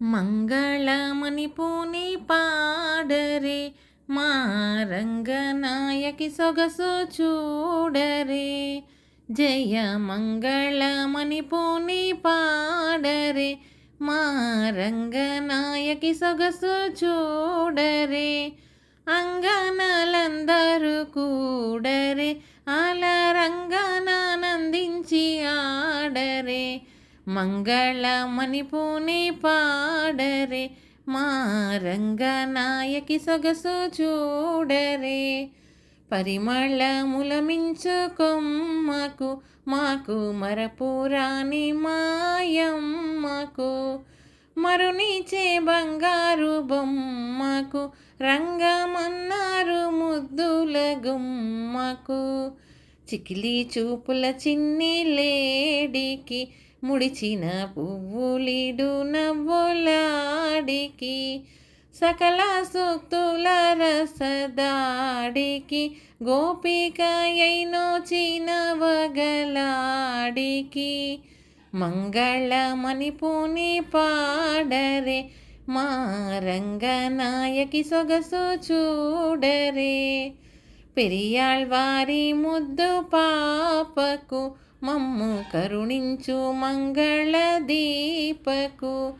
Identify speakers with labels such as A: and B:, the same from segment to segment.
A: మంగళమణి పూని పాడరే మా రంగనాయకి సొగసు చూడరే. జయ మంగళమణి పూని పాడరే మా రంగనాయకి సొగసు చూడరే. అంగనలందరూ కూడరే అలరంగనానందించి ఆడరే. మంగళమణి పూని పాడరే మా రంగనాయకి సొగసు చూడరే. పరిమళముల మించు కొమ్మకు మాకు మరపురాని మాయమ్మకు. మరునిచే బంగారు బొమ్మకు రంగమన్నారు ముద్దుల గుమ్మకు. చికిలి చూపుల చిన్ని లేడికి ముడిచిన పువ్వులిడు నవ్వులాడికి. సకల సూక్తుల రసదాడికి గోపికయైనోచిన వగలాడికి. మంగళమణి పూని పాడరే మా రంగనాయకి సొగసు చూడరే. పెరియాళ్వారి ముద్దు పాపకు మమ్ము కరుణించు మంగళ దీపకు.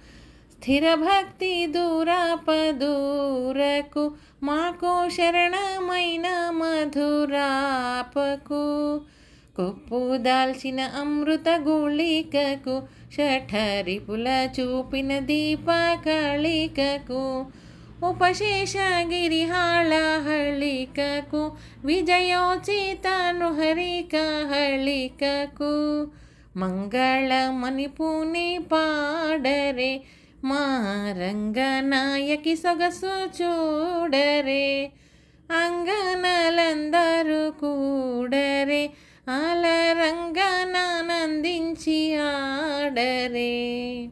A: స్థిర భక్తి దూరపదూరకు మాకు శరణమైన మధురాపకు. కొప్పు దాల్చిన అమృత గుళికకు షఠరిపుల చూపిన దీపకళికకు. ఉపశేషగిరిహాళహళికకు విజయోచిత నృహరిక హళికకు. మంగళమణి పూని పాడరే మా రంగనాయకి సొగసు చూడరే. అంగనలందరూ కూడరే అలరంగనానందించి ఆడరే.